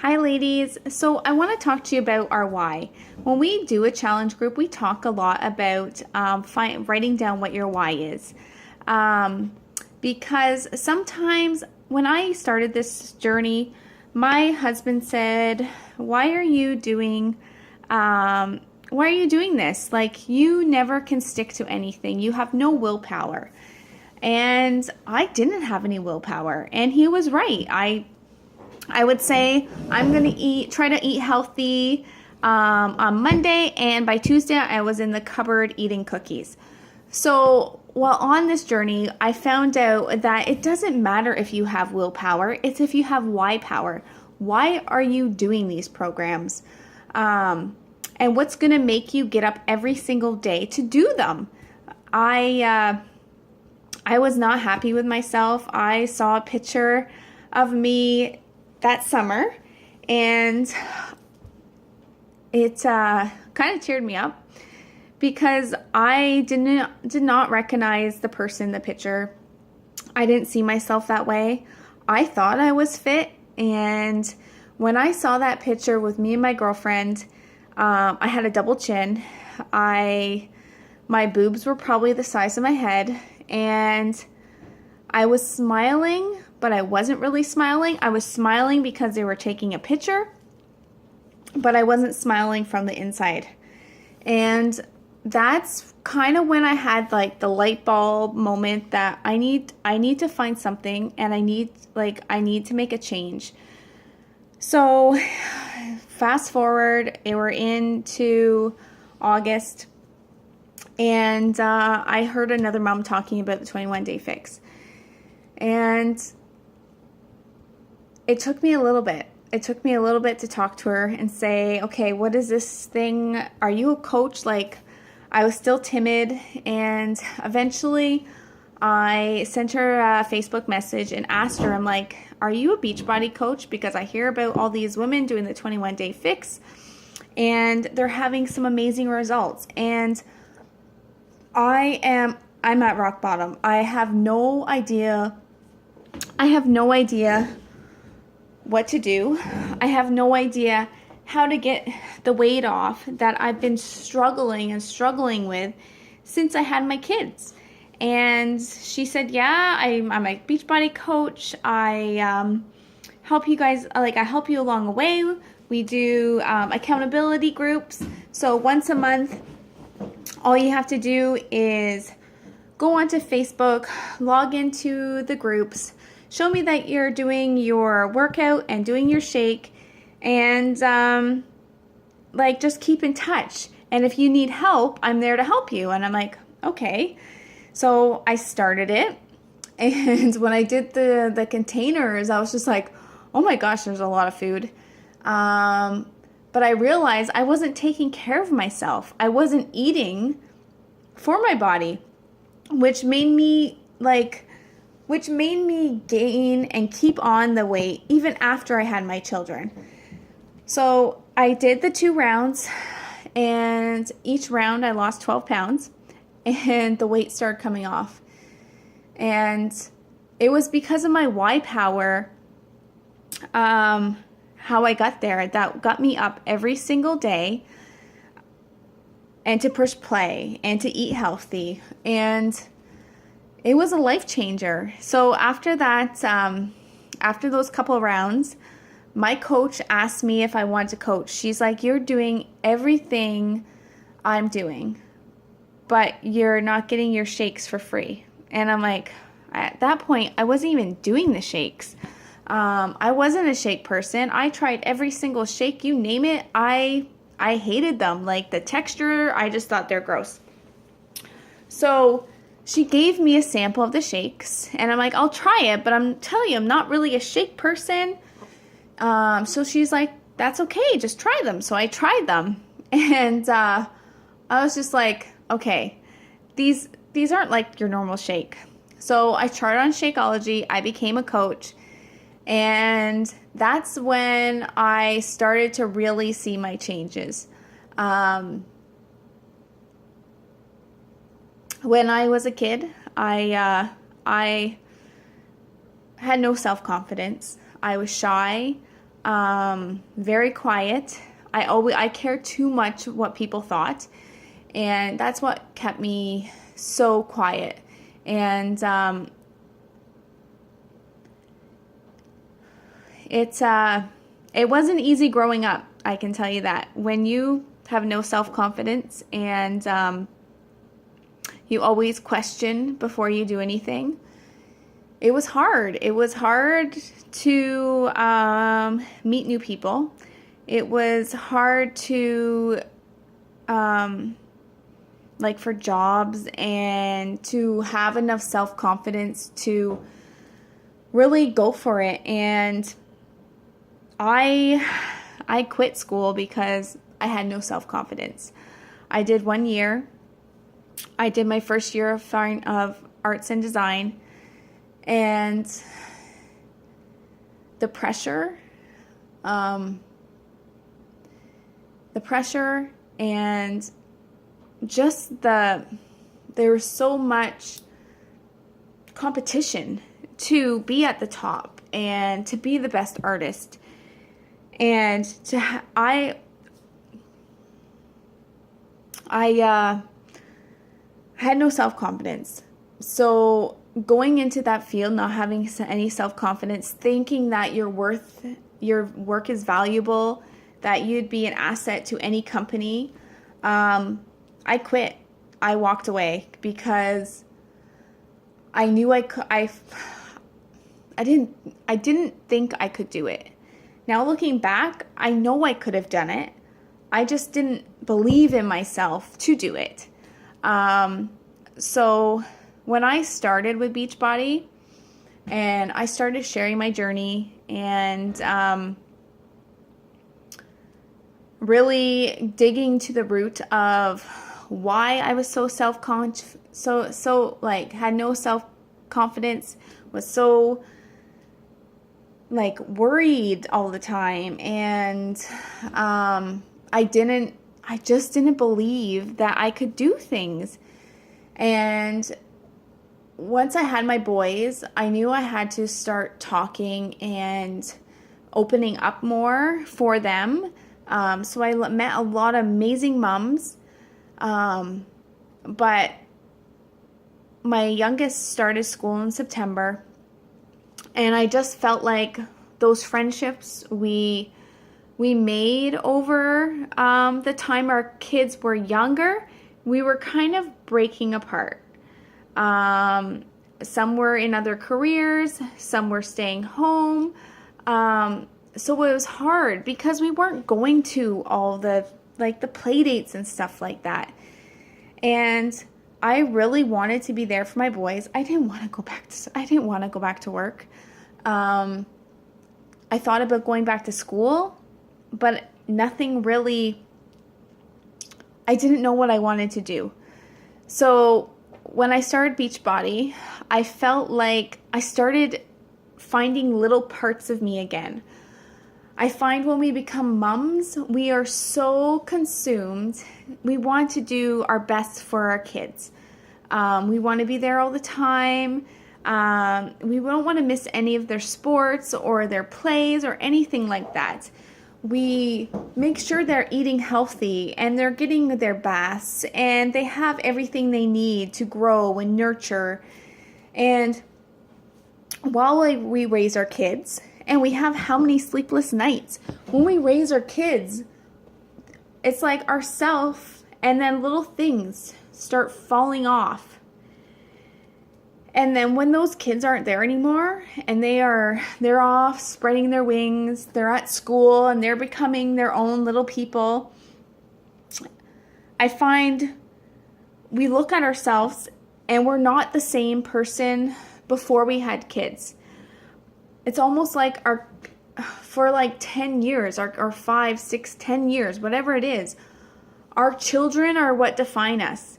Hi, ladies. So, I want to talk to you about our why. When we do a challenge group, we talk a lot about writing down what your why is. Um, because sometimes when I started this journey, my husband said, "Why are you doing why are you doing this? Like, you never can stick to anything. You have no willpower." And I didn't have any willpower, and he was right. I would say I'm gonna try to eat healthy on Monday, and by Tuesday I was in the cupboard eating cookies. So while on this journey, I found out that it doesn't matter if you have willpower; it's if you have why power. Why are you doing these programs? And what's gonna make you get up every single day to do them? I uh, I was not happy with myself. I saw a picture of me that summer, and it kind of cheered me up because I did not recognize the person in the picture. I didn't see myself that way. I thought I was fit, and when I saw that picture with me and my girlfriend, I had a double chin. My boobs were probably the size of my head, and I was smiling, but I wasn't really smiling. I was smiling because they were taking a picture, but I wasn't smiling from the inside. And that's kind of when I had like the light bulb moment that I need to find something, and I need to make a change. So fast forward, we're into August, and I heard another mom talking about the 21-day fix. And it took me a little bit. It took me a little bit to talk to her and say, okay, what is this thing? Are you a coach? Like, I was still timid, and eventually I sent her a Facebook message and asked her, I'm like, are you a Beachbody coach? Because I hear about all these women doing the 21-day fix, and they're having some amazing results. And I'm at rock bottom. I have no idea what to do. I have no idea how to get the weight off that I've been struggling with since I had my kids. And she said, yeah, I'm a Beachbody coach. I help you guys, like, I help you along the way. We do accountability groups. So once a month, all you have to do is go onto Facebook, log into the groups, show me that you're doing your workout and doing your shake, and just keep in touch. And if you need help, I'm there to help you. And I'm like, okay. So I started it, and when I did the containers, I was just like, oh my gosh, there's a lot of food. But I realized I wasn't taking care of myself. I wasn't eating for my body, which made me gain and keep on the weight even after I had my children. So I did the 2 rounds, and each round I lost 12 pounds, and the weight started coming off. And it was because of my why power, how I got there, that got me up every single day and to push play and to eat healthy. And it was a life changer. So after that, after those couple rounds, my coach asked me if I wanted to coach. She's like, you're doing everything I'm doing, but you're not getting your shakes for free. And I'm like, at that point, I wasn't even doing the shakes. I wasn't a shake person. I tried every single shake, you name it. I hated them. Like, the texture, I just thought they're gross. So she gave me a sample of the shakes, and I'm like, I'll try it, but I'm telling you, I'm not really a shake person. So she's like, that's okay, just try them. So I tried them, and I was just like, okay, these aren't like your normal shake. So I tried on Shakeology. I became a coach, and that's when I started to really see my changes. When I was a kid, I had no self-confidence. I was shy. very quiet. I cared too much what people thought, and that's what kept me so quiet. And it wasn't easy growing up, I can tell you that. When you have no self-confidence and you always question before you do anything, it was hard. It was hard to meet new people. It was hard to like for jobs and to have enough self-confidence to really go for it. And I quit school because I had no self-confidence. I did 1 year. I did my first year of arts and design, and the pressure and just there was so much competition to be at the top and to be the best artist. And I had no self-confidence. So going into that field, not having any self-confidence, thinking that your work is valuable, that you'd be an asset to any company, I quit. I walked away because I knew I didn't think I could do it. Now looking back, I know I could have done it. I just didn't believe in myself to do it. So when I started with Beachbody and I started sharing my journey and really digging to the root of why I was so self-conscious, had no self-confidence, was so worried all the time, and I just didn't believe that I could do things. And once I had my boys, I knew I had to start talking and opening up more for them. So I met a lot of amazing moms, but my youngest started school in September, and I just felt like those friendships we made over the time our kids were younger, we were kind of breaking apart. Some were in other careers, some were staying home. So it was hard because we weren't going to all the play dates and stuff like that. And I really wanted to be there for my boys. I didn't want to go back to work. I thought about going back to school, but nothing really, I didn't know what I wanted to do. So when I started Beachbody, I felt like I started finding little parts of me again. I find when we become mums, we are so consumed. We want to do our best for our kids. We want to be there all the time. We don't want to miss any of their sports or their plays or anything like that. We make sure they're eating healthy and they're getting their baths and they have everything they need to grow and nurture. And while we raise our kids, and we have how many sleepless nights when we raise our kids, it's like ourself and then little things start falling off. And then when those kids aren't there anymore and they're off spreading their wings, they're at school and they're becoming their own little people, I find we look at ourselves and we're not the same person before we had kids. It's almost like for 10 years, or 5, 6, 10 years, whatever it is, our children are what define us.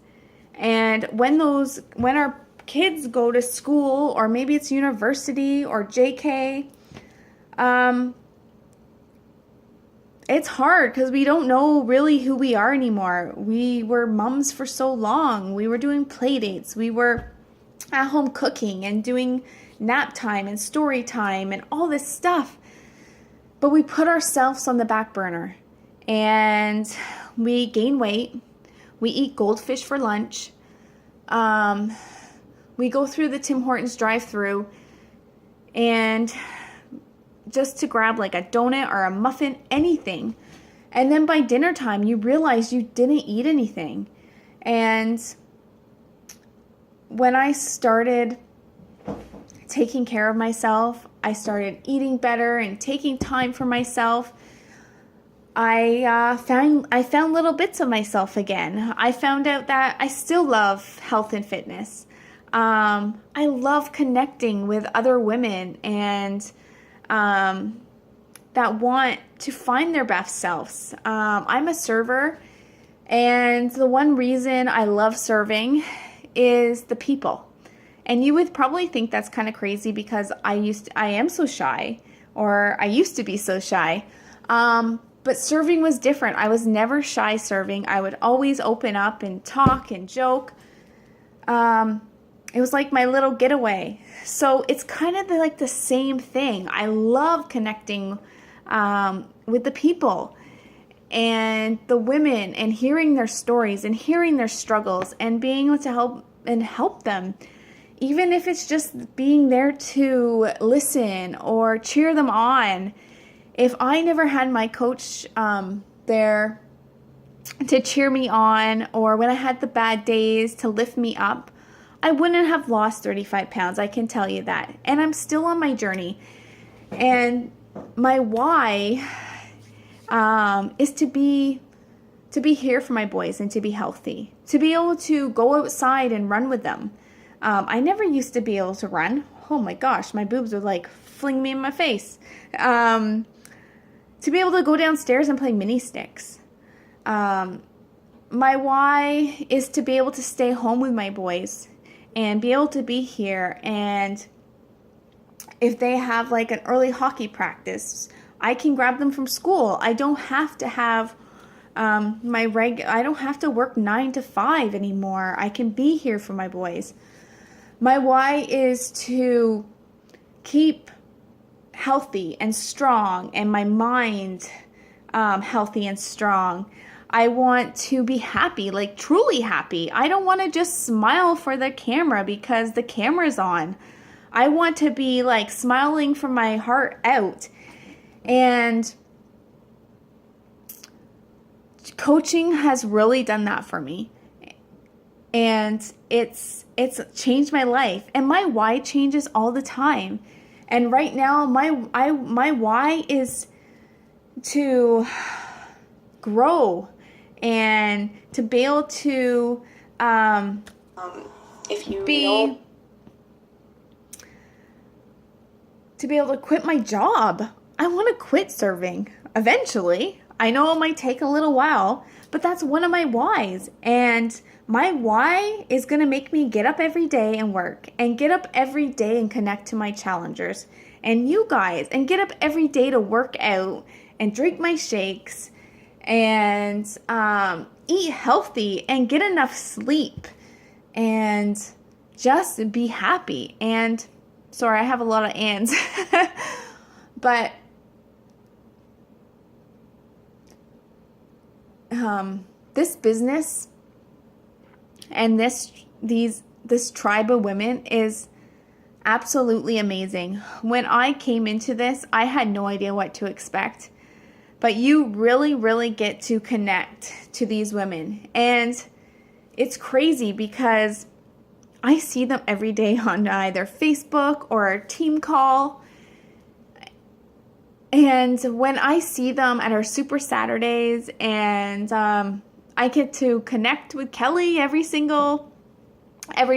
And when our kids go to school, or maybe it's university or JK, it's hard because we don't know really who we are anymore. We were moms for so long. We were doing play dates. We were at home cooking and doing nap time and story time and all this stuff. But we put ourselves on the back burner and we gain weight. We eat goldfish for lunch. We go through the Tim Hortons drive-thru and just to grab like a donut or a muffin, anything. And then by dinner time, you realize you didn't eat anything. And when I started taking care of myself, I started eating better and taking time for myself. I found little bits of myself again. I found out that I still love health and fitness. I love connecting with other women and that want to find their best selves. I'm a server, and the one reason I love serving is the people. And you would probably think that's kind of crazy because I am so shy, or I used to be so shy. But serving was different. I was never shy serving. I would always open up and talk and joke. It was like my little getaway. So it's kind of like the same thing. I love connecting with the people and the women and hearing their stories and hearing their struggles and being able to help them. Even if it's just being there to listen or cheer them on. If I never had my coach there to cheer me on, or when I had the bad days to lift me up, I wouldn't have lost 35 pounds. I can tell you that. And I'm still on my journey. And my why is to be here for my boys and to be healthy. To be able to go outside and run with them. I never used to be able to run. Oh my gosh, my boobs would like fling me in my face. To be able to go downstairs and play mini sticks. My why is to be able to stay home with my boys and be able to be here. And if they have like an early hockey practice, I can grab them from school. I don't have to have I don't have to work 9 to 5 anymore. I can be here for my boys. My why is to keep healthy and strong, and my mind healthy and strong. I want to be happy, like truly happy. I don't want to just smile for the camera because the camera's on. I want to be like smiling from my heart out. And coaching has really done that for me. And it's changed my life. And my why changes all the time. And right now, my why is to grow and to be able to to be able to quit my job. I want to quit serving eventually. I know it might take a little while, but that's one of my whys. And my why is going to make me get up every day and work, and get up every day and connect to my challengers and you guys, and get up every day to work out and drink my shakes and eat healthy and get enough sleep and just be happy. And sorry, I have a lot of ands. But this business and this tribe of women is absolutely amazing. When I came into this, I had no idea what to expect. But you really, really get to connect to these women. And it's crazy because I see them every day on either Facebook or a team call. And when I see them at our Super Saturdays, and I get to connect with Kelly every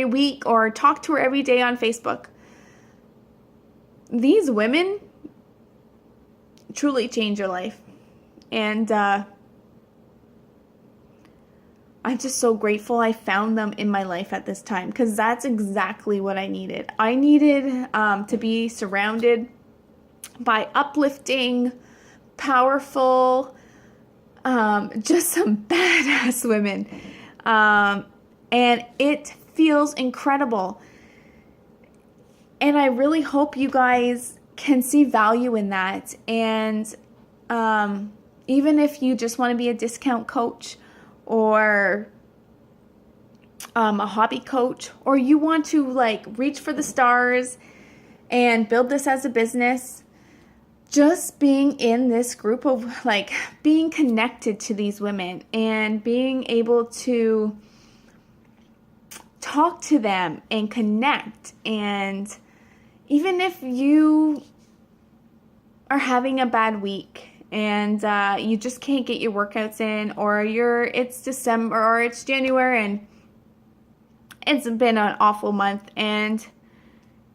week or talk to her every day on Facebook. These women truly change your life. And I'm just so grateful I found them in my life at this time, because that's exactly what I needed. I needed to be surrounded by uplifting, powerful, just some badass women. And it feels incredible. And I really hope you guys can see value in that. And even if you just want to be a discount coach or a hobby coach, or you want to like reach for the stars and build this as a business, just being in this group of like being connected to these women and being able to talk to them and connect. And even if you are having a bad week and you just can't get your workouts in, or it's December or it's January and it's been an awful month and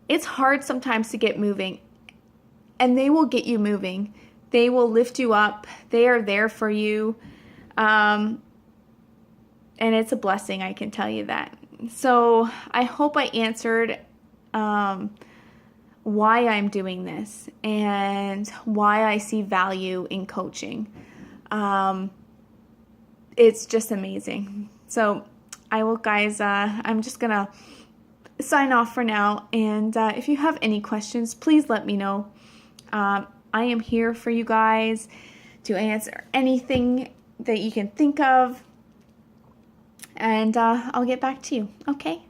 it's hard sometimes to get moving, and they will get you moving. They will lift you up. They are there for you. And it's a blessing, I can tell you that. So I hope I answered why I'm doing this and why I see value in coaching. It's just amazing. So I will, guys, I'm just going to sign off for now. And if you have any questions, please let me know. I am here for you guys to answer anything that you can think of. And I'll get back to you. Okay?